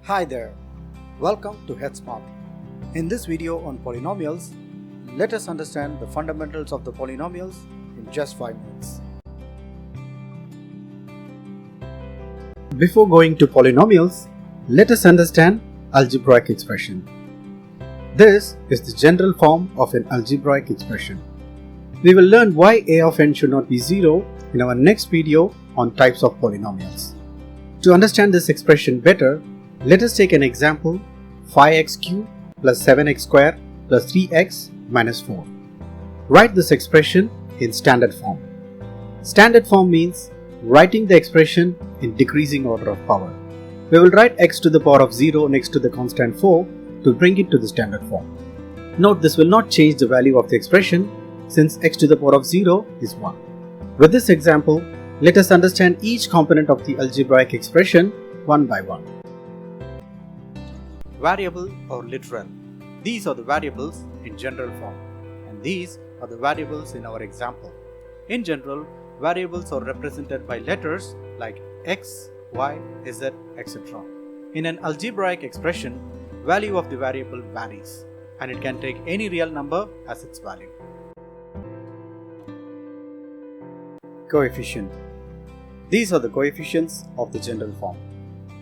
Hi there, welcome to HeadSmart. In this video on polynomials, let us understand the fundamentals of the polynomials in just 5 minutes. Before going to polynomials, let us understand algebraic expression. This is the general form of an algebraic expression. We will learn why a of n should not be 0 in our next video on types of polynomials. To understand this expression better, let us take an example 5x cubed plus 7x squared plus 3x minus 4. Write this expression in standard form. Standard form means writing the expression in decreasing order of power. We will write x to the power of 0 next to the constant 4 to bring it to the standard form. Note this will not change the value of the expression since x to the power of 0 is 1. With this example, let us understand each component of the algebraic expression one by one. Variable or literal. These are the variables in general form, and these are the variables in our example. In general, variables are represented by letters like x, y, z, etc. In an algebraic expression, value of the variable varies, and it can take any real number as its value. Coefficient. These are the coefficients of the general form,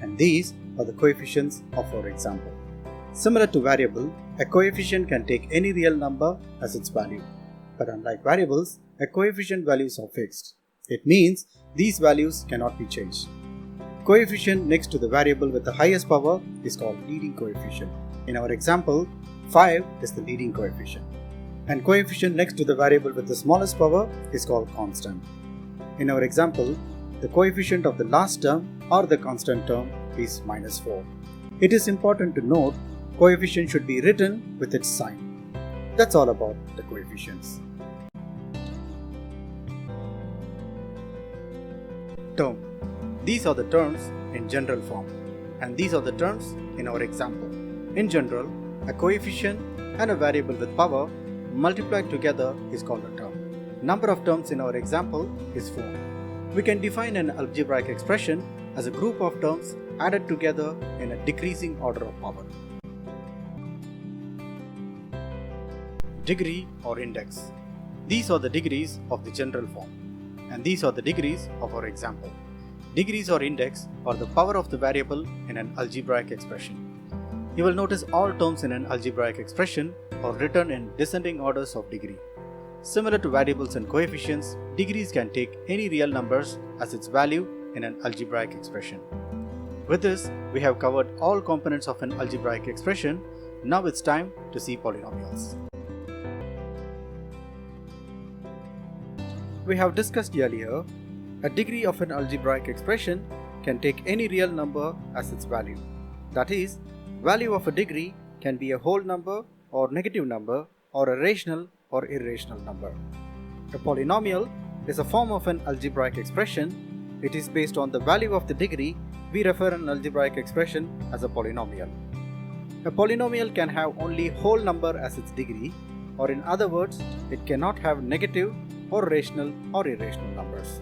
and these are the coefficients of our example. Similar to variable, a coefficient can take any real number as its value. But unlike variables, a coefficient values are fixed. It means these values cannot be changed. Coefficient next to the variable with the highest power is called leading coefficient. In our example, 5 is the leading coefficient. And coefficient next to the variable with the smallest power is called constant. In our example, the coefficient of the last term or the constant term is minus 4. It is important to note coefficient should be written with its sign. That's all about the coefficients. Term. These are the terms in general form, and these are the terms in our example. In general, a coefficient and a variable with power multiplied together is called a term. Number of terms in our example is 4. We can define an algebraic expression as a group of terms added together in a decreasing order of power. Degree or index. These are the degrees of the general form, and these are the degrees of our example. Degrees or index are the power of the variable in an algebraic expression. You will notice all terms in an algebraic expression are written in descending orders of degree. Similar to variables and coefficients, degrees can take any real numbers as its value in an algebraic expression. With this, we have covered all components of an algebraic expression. Now it's time to see polynomials. We have discussed earlier, a degree of an algebraic expression can take any real number as its value. That is, value of a degree can be a whole number or negative number or a rational or irrational number. A polynomial is a form of an algebraic expression. It is based on the value of the degree. We refer an algebraic expression as a polynomial. A polynomial can have only whole number as its degree, or in other words, it cannot have negative or rational or irrational numbers.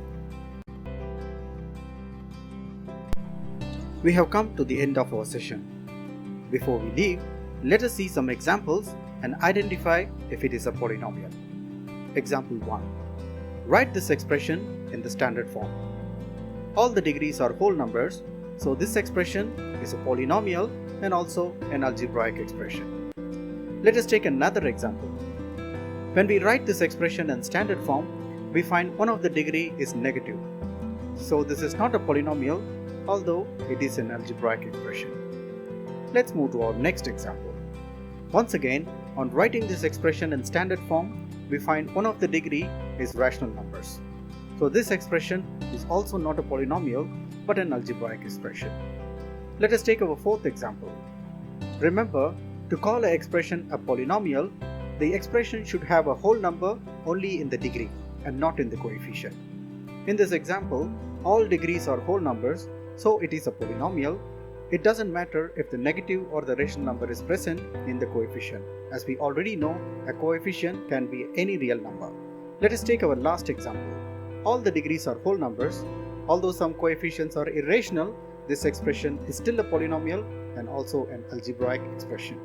We have come to the end of our session. Before we leave, let us see some examples and identify if it is a polynomial. Example 1. Write this expression in the standard form. All the degrees are whole numbers, so this expression is a polynomial and also an algebraic expression. Let us take another example. When we write this expression in standard form, we find one of the degree is negative. So this is not a polynomial, although it is an algebraic expression. Let's move to our next example. Once again, on writing this expression in standard form, we find one of the degree is rational numbers. So this expression is also not a polynomial but an algebraic expression. Let us take our fourth example. Remember, to call an expression a polynomial, the expression should have a whole number only in the degree and not in the coefficient. In this example, all degrees are whole numbers, so it is a polynomial. It doesn't matter if the negative or the rational number is present in the coefficient. As we already know, a coefficient can be any real number. Let us take our last example. All the degrees are whole numbers. Although some coefficients are irrational, this expression is still a polynomial and also an algebraic expression.